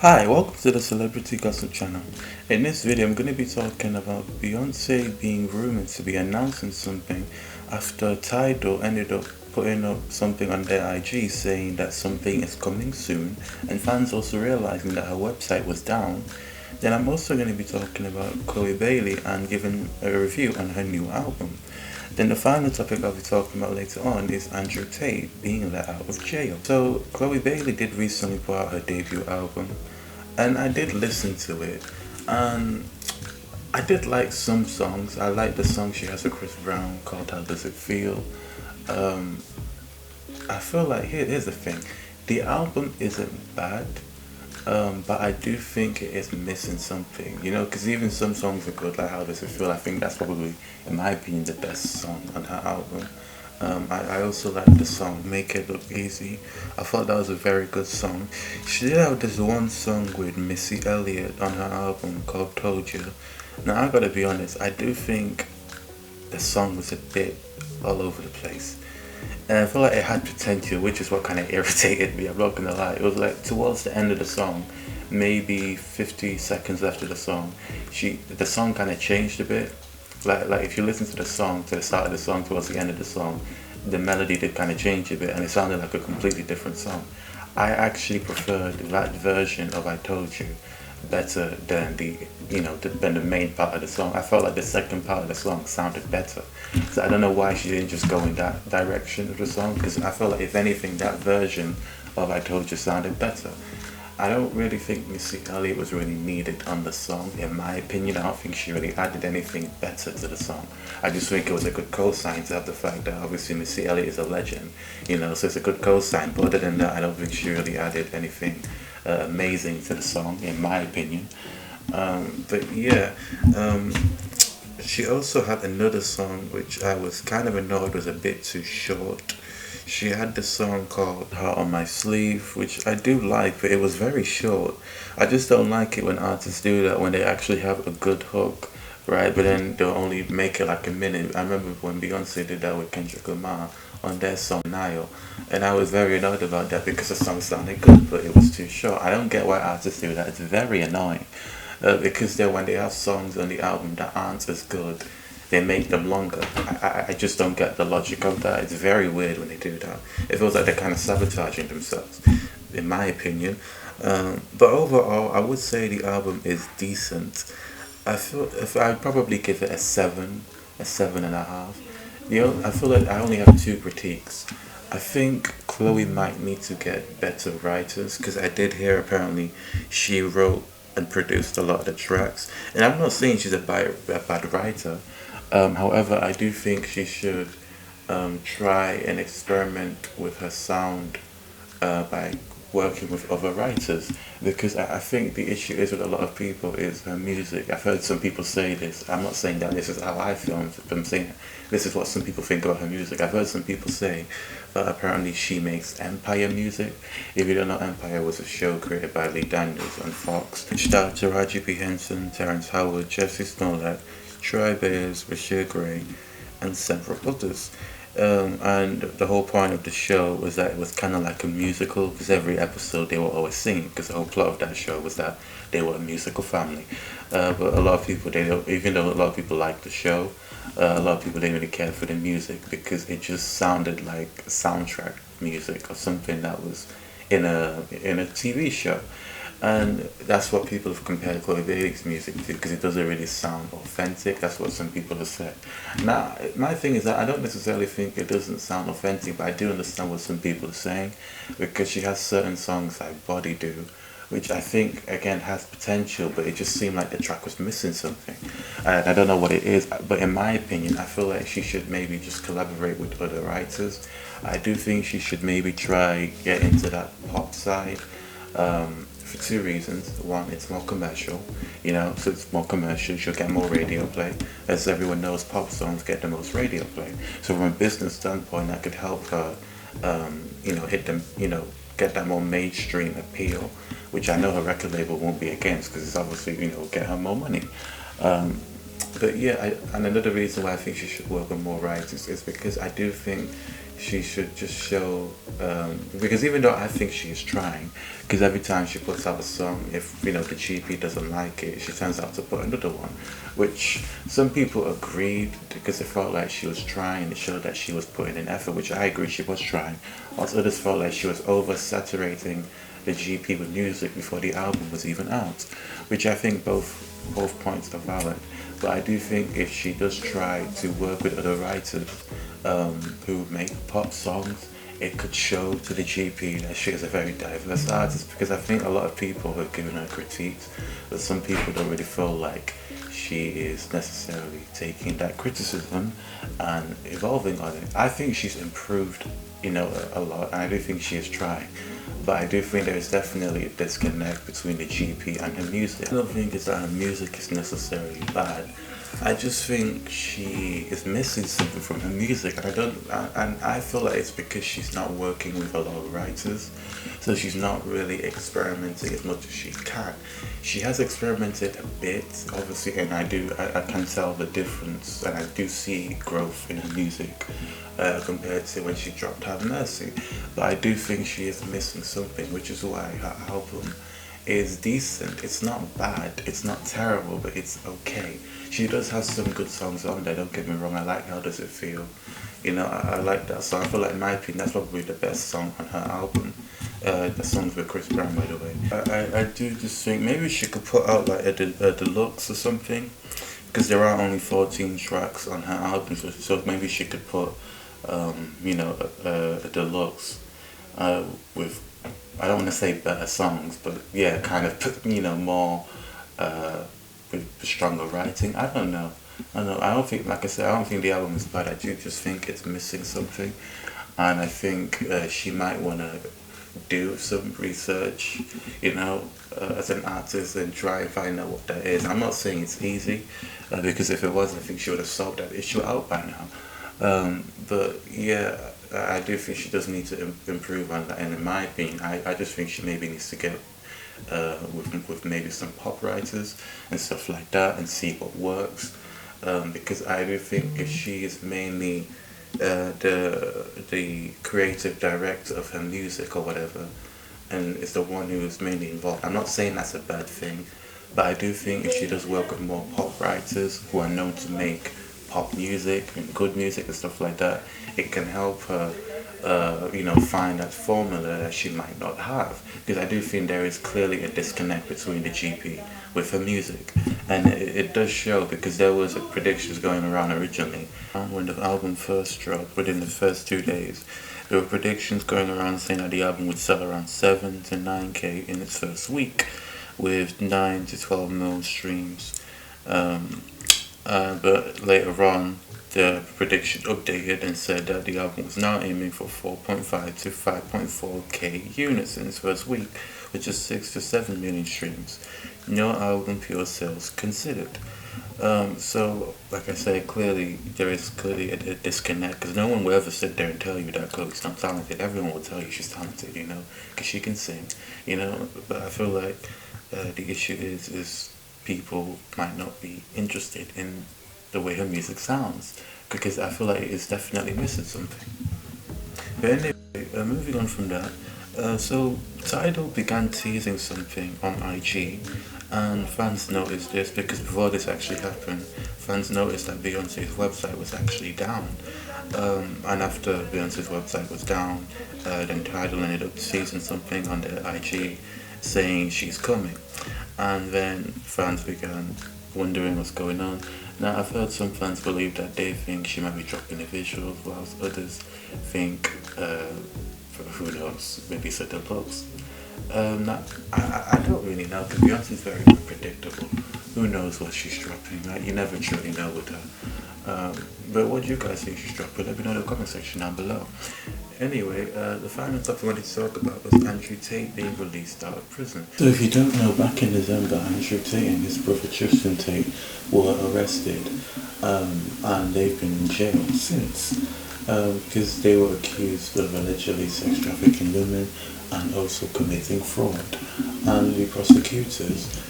Hi, welcome to the Celebrity Gossip channel. In this video, I'm going to be talking about Beyonce being rumored to be announcing something after Tidal ended up putting up something on their IG saying that something is coming soon, and fans also realizing that her website was down. Then I'm also going to be talking about ChloeBailey and giving a review on her new album. Then the final topic I'll be talking about later on is AndrewTate being let out of jail. So ChloeBailey did recently put out her debut album, and I did listen to it, and I did like some songs. I like the song she has with Chris Brown called How Does It Feel. Um, I feel like here's the thing, the album isn't bad, but I do think it is missing something, because even some songs are good, like How Does It Feel. I think that's probably, in my opinion, the best song on her album. I also like the song Make It Look Easy. I thought that was a very good song. She did have this one song with Missy Elliott on her album called Told You. Now, I gotta be honest, I do think the song was a bit all over the place. And I feel like it had potential, which is what kind of irritated me. I'm not gonna lie. It was like towards the end of the song, maybe 50 seconds after the song, the song kind of changed a bit. Like if you listen to the song, to the start of the song towards the end of the song, the melody did kind of change a bit, and it sounded like a completely different song. I actually preferred that version of I Told You better than than the main part of the song. I felt like the second part of the song sounded better. So I don't know why she didn't just go in that direction of the song, because I felt like if anything, that version of I Told You sounded better. I don't really think Missy Elliott was really needed on the song, in my opinion. I don't think she really added anything better to the song. I just think it was a good co-sign to have the fact that obviously Missy Elliott is a legend, so it's a good co-sign. But other than that, I don't think she really added anything amazing to the song, in my opinion. But yeah, she also had another song which I was kind of annoyed was a bit too short. She had this song called Heart on My Sleeve, which I do like, but it was very short. I just don't like it when artists do that, when they actually have a good hook, right? But then they'll only make it like a minute. I remember when Beyonce did that with Kendrick Lamar on their song Nile, and I was very annoyed about that because the song sounded good, but it was too short. I don't get why artists do that. It's very annoying. Because then when they have songs on the album that aren't as good, they make them longer. I just don't get the logic of that. It's very weird when they do that. It feels like they're kind of sabotaging themselves, in my opinion. But overall, I would say the album is decent. I'd probably give it a 7.5. I feel like I only have two critiques. I think Chloe might need to get better writers, because I did hear apparently she wrote and produced a lot of the tracks. And I'm not saying she's a bad writer. However, I do think she should try and experiment with her sound by working with other writers, because I think the issue is with a lot of people is her music. I've heard some people say this. I'm not saying that this is how I feel, I'm saying this is what some people think about her music. I've heard some people say that apparently she makes Empire music. If you don't know, Empire was a show created by Lee Daniels on Fox. Shout out to Raji P. Henson, Terrence Howard, Jesse Smollett, Troy Bayers, Bashir Gray, and several others. And the whole point of the show was that it was kind of like a musical, because every episode they were always singing, because the whole plot of that show was that they were a musical family. But a lot of people, they don't, even though a lot of people liked the show, a lot of people didn't really care for the music, because it just sounded like soundtrack music or something that was in a TV show. And that's what people have compared ChloeBailey's music to, because it doesn't really sound authentic. That's what some people have said. Now, my thing is that I don't necessarily think it doesn't sound authentic, but I do understand what some people are saying, because she has certain songs like Body Do, which I think, again, has potential, but it just seemed like the track was missing something. And I don't know what it is, but in my opinion, I feel like she should maybe just collaborate with other writers. I do think she should maybe try get into that pop side. For two reasons. One, it's more commercial, so it's more commercial, she'll get more radio play. As everyone knows, pop songs get the most radio play. So from a business standpoint, that could help her, hit them, get that more mainstream appeal, which I know her record label won't be against, because it's obviously, get her more money. But yeah, and another reason why I think she should work on more writers is because I do think she should just show, because even though I think she's trying, because every time she puts out a song, if the GP doesn't like it, she turns out to put another one, which some people agreed because they felt like she was trying. It showed that she was putting in effort, which I agree she was trying. Whilst others felt like she was oversaturating the GP with music before the album was even out, which I think both points are valid. But I do think if she does try to work with other writers who make pop songs, it could show to the GP that she is a very diverse artist, because I think a lot of people have given her critiques, but some people don't really feel like she is necessarily taking that criticism and evolving on it. I think she's improved, a lot, and I do think she is trying. But I do think there is definitely a disconnect between the GP and her music. I don't think it's that her music is necessarily bad. I just think she is missing something from her music, and I feel like it's because she's not working with a lot of writers, so she's not really experimenting as much as she can. She has experimented a bit, obviously, and I can tell the difference, and I do see growth in her music compared to when she dropped Have Mercy. But I do think she is missing something, which is why her album is decent. It's not bad, it's not terrible, but it's okay. She does have some good songs on there, don't get me wrong. I like How Does It Feel. I like that song. I feel like, in my opinion, that's probably the best song on her album. The songs with Chris Brown, by the way. I do just think maybe she could put out like a deluxe or something, because there are only 14 tracks on her album, so maybe she could put a deluxe with, I don't want to say better songs, but yeah, kind of more with stronger writing. I don't know. I don't think, like I said, I don't think the album is bad. I do just think it's missing something, and I think she might want to do some research, as an artist, and try and find out what that is. I'm not saying it's easy, because if it was, I think she would have solved that issue out by now. But yeah, I do think she does need to improve on that, and in my opinion, I just think she maybe needs to get with maybe some pop writers and stuff like that, and see what works, because I do think if she is mainly the creative director of her music or whatever, and is the one who is mainly involved, I'm not saying that's a bad thing, but I do think if she does work with more pop writers who are known to make pop music and good music and stuff like that, it can help her find that formula that she might not have, because I do think there is clearly a disconnect between the GP with her music, and it does show, because there was predictions going around originally when the album first dropped. Within the first 2 days, there were predictions going around saying that the album would sell around 7 to 9k in its first week, with 9 to 12 mil streams. But later on, the prediction updated and said that the album was now aiming for 4.5 to 5.4k units in its first week, which is 6 to 7 million streams. No album pure sales considered. So, like I say, there is clearly a disconnect, because no one will ever sit there and tell you that Chloe's not talented. Everyone will tell you she's talented, because she can sing, But I feel like the issue is people might not be interested in the way her music sounds, because I feel like it's definitely missing something. But anyway, moving on from that, so Tidal began teasing something on IG, and fans noticed this because before this actually happened, fans noticed that Beyonce's website was actually down. And after Beyonce's website was down, then Tidal ended up teasing something on their IG saying she's coming. And then fans began wondering what's going on. Now, I've heard some fans believe that they think she might be dropping the visuals, whilst others think, who knows, maybe it's a deluxe. Now, I don't really know, because Beyonce's very unpredictable. Who knows what she's dropping, right? You never truly know with her. But what do you guys think she's dropping? Let me know in the comment section down below. Anyway, the final topic I wanted to talk about was AndrewTate being released out of prison. So if you don't know, back in December, AndrewTate and his brother Tristan Tate were arrested, and they've been in jail since, because they were accused of allegedly sex trafficking women and also committing fraud. And the prosecutors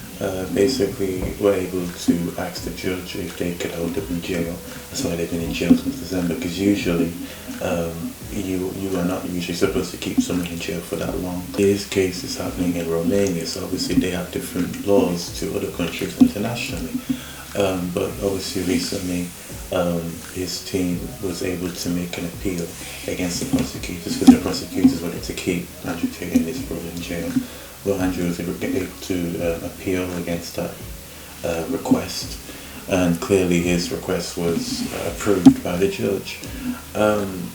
basically were able to ask the judge if they could hold them in jail. That's why they've been in jail since December, because usually you are not usually supposed to keep someone in jail for that long. This case is happening in Romania, so obviously they have different laws to other countries internationally. But obviously recently his team was able to make an appeal against the prosecutors, because the prosecutors wanted to keep Andrew Tate and his brother in jail. Well, Andrew was able to appeal against that request, and clearly his request was approved by the judge.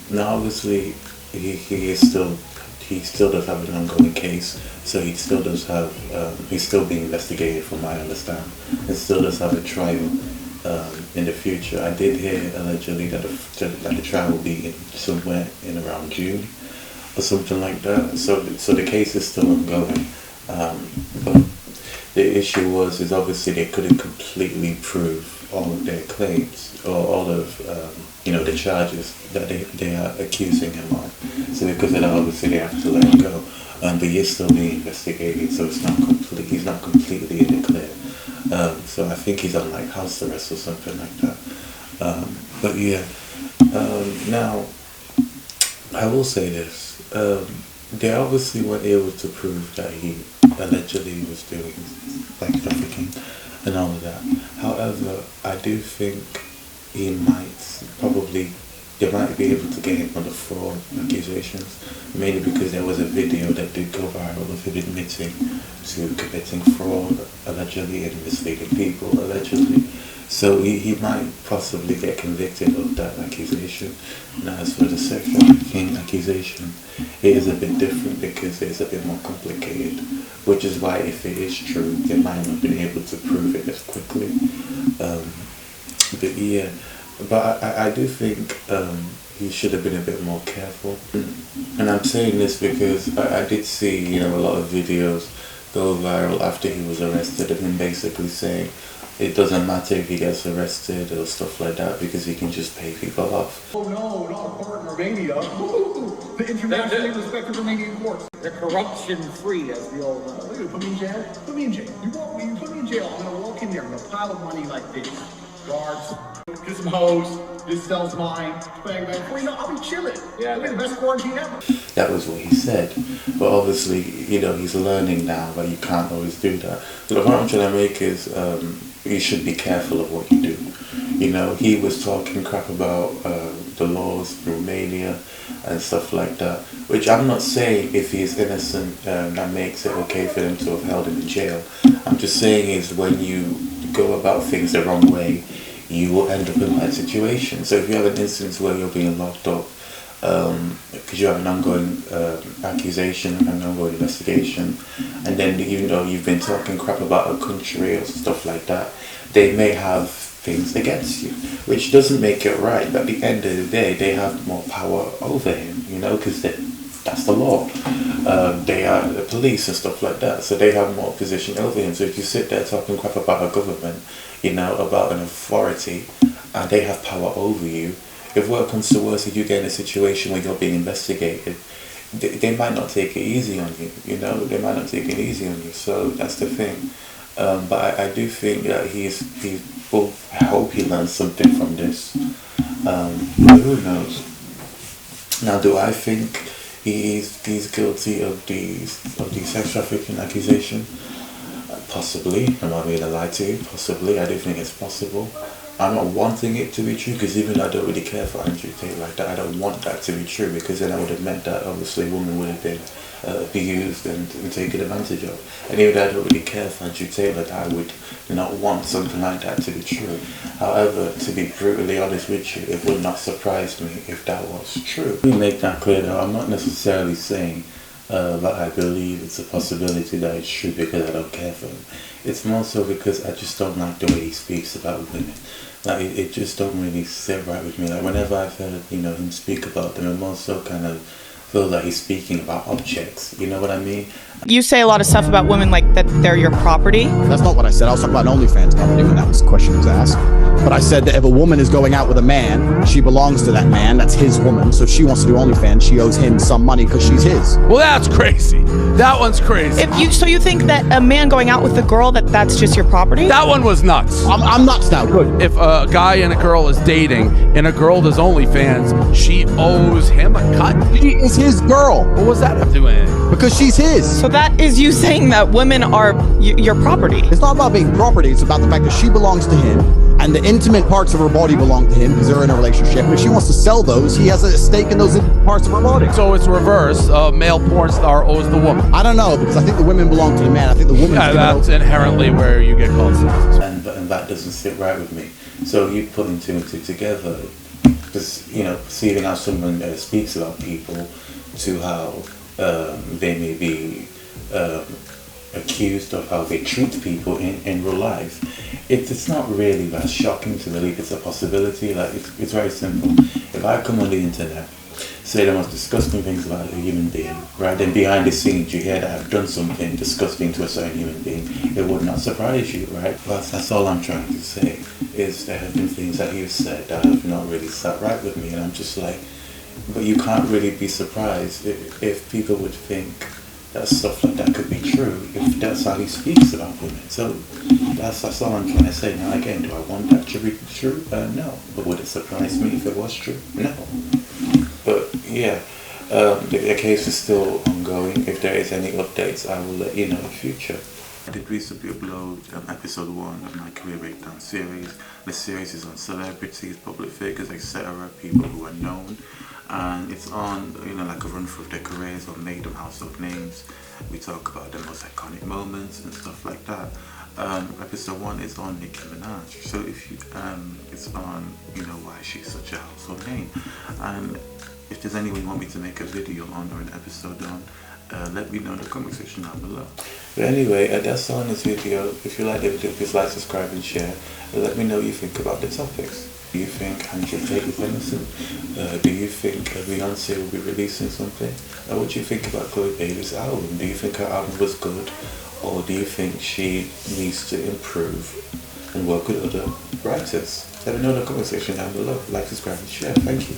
Now obviously he still does have an ongoing case, so he still does have, he's still being investigated from what I understand, and still does have a trial in the future. I did hear allegedly that the trial will be somewhere in around June or something like that, so the case is still ongoing. But the issue is obviously they couldn't completely prove all of their claims or all of the charges that they are accusing him of. So because of that, obviously they have to let him go. But he is still being investigated, so it's not complete. He's not completely in the clear. So I think he's on like house arrest or something like that. But yeah, now I will say this. They obviously weren't able to prove that he allegedly was doing sex trafficking and all of that. However, I do think they might be able to get him on the fraud accusations, mainly because there was a video that did go viral of him admitting to committing fraud, allegedly, and misleading people, allegedly. So he might possibly get convicted of that accusation. Now, as for the sex trafficking accusation, it is a bit different because it's a bit more complicated, which is why if it is true, they might not have been able to prove it as quickly. But yeah, but I do think he should have been a bit more careful. And I'm saying this because I did see, a lot of videos go viral after he was arrested of him basically saying it doesn't matter if he gets arrested or stuff like that because he can just pay people off. Oh no, not a part in Romania. The internationally respected Romanian courts. They're corruption-free, as we all know. Look at, put me in jail. Put me in jail. You put me in jail. I'm gonna walk in there with a pile of money like this. Guards, get some hose. This cell's mine. Bang bang. Before you know, I'll be chilling. Yeah, it'll be the best quarantine ever. That was what he said. But obviously, he's learning now that you can't always do that. So the point I'm trying to make is you should be careful of what you do. He was talking crap about the laws in Romania and stuff like that, which I'm not saying if he's innocent that makes it okay for them to have held him in jail. I'm just saying is when you go about things the wrong way, you will end up in that situation. So if you have an instance where you're being locked up because you have an ongoing accusation, an ongoing investigation, and then even though you've been talking crap about a country or stuff like that, they may have things against you, which doesn't make it right. But at the end of the day, they have more power over him, because that's the law. They are the police and stuff like that, so they have more position over him. So if you sit there talking crap about a government, about an authority, and they have power over you, if worse comes to worse, if you get in a situation where you're being investigated, they might not take it easy on you, they might not take it easy on you. So that's the thing. But I do think that I hope he learns something from this. But who knows? Now, do I think he's guilty of the sex trafficking accusation? Possibly. I'm not going to lie to you. Possibly. I do think it's possible. I'm not wanting it to be true, because even though I don't really care for Andrew Tate like that, I don't want that to be true, because then I would have meant that obviously women would have been abused and taken advantage of. And even though I don't really care for Andrew Tate like that, I would not want something like that to be true. However, to be brutally honest with you, it would not surprise me if that was true. Let me make that clear though, I'm not necessarily saying that I believe it's a possibility that it's true because I don't care for him. It's more so because I just don't like the way he speaks about women. Like, it just don't really sit right with me. Like, whenever I've heard, him speak about them, I'm also kind of feel like he's speaking about objects. You know what I mean? You say a lot of stuff about women like that they're your property. That's not what I said. I was talking about an OnlyFans company when that was the question was asked. But I said that if a woman is going out with a man, she belongs to that man. That's his woman. So if she wants to do OnlyFans, she owes him some money because she's his. Well, that's crazy. That one's crazy. So you think that a man going out with a girl, that's just your property? That one was nuts. I'm nuts now. Good. If a guy and a girl is dating and a girl does OnlyFans, she owes him a cut? She is his girl. What was that have to do with it? Because she's his. So that is you saying that women are your property. It's not about being property. It's about the fact that she belongs to him, and the intimate parts of her body belong to him because they're in a relationship. And if she wants to sell those, he has a stake in those parts of her body. So it's reverse. A male porn star owes the woman. I don't know, because I think the women belong to the man. I think the woman. Yeah, that's inherently where you get called sexist. And that doesn't sit right with me. So you putting two and two together, because perceiving how someone speaks about people to how they may be accused of how they treat people in real life, it's not really that shocking to believe it's a possibility. Like it's very simple. If I come on the internet, say the most disgusting things about a human being, right, then behind the scenes you hear that I've done something disgusting to a certain human being, it would not surprise you, right? But that's all I'm trying to say, is there have been things that you've said that have not really sat right with me, and I'm just like, but you can't really be surprised if people would think that stuff like that could be true if that's how he speaks about women. So that's all I'm trying to say. Now again, do I want that to be true? No. But would it surprise me if it was true? No. But yeah, the case is still ongoing. If there is any updates, I will let you know in the future. I did recently upload episode 1 of my career breakdown series. The series is on celebrities, public figures, etc., people who are known. And it's on, like a run through of their careers or made them household names. We talk about the most iconic moments and stuff like that. Episode 1 is on Nicki Minaj. So if you, it's on, why she's such a household name. And if there's anyone you want me to make a video on or an episode on, let me know in the comment section down below. But anyway, that's all in this video. If you like the video, please like, subscribe and share. Let me know what you think about the topics. Do you think AndrewTate is innocent? Do you think Beyonce will be releasing something? What do you think about ChloeBailey's album? Do you think her album was good? Or do you think she needs to improve and work with other writers? Let me know in the comment section down below. Like, subscribe and share. Thank you.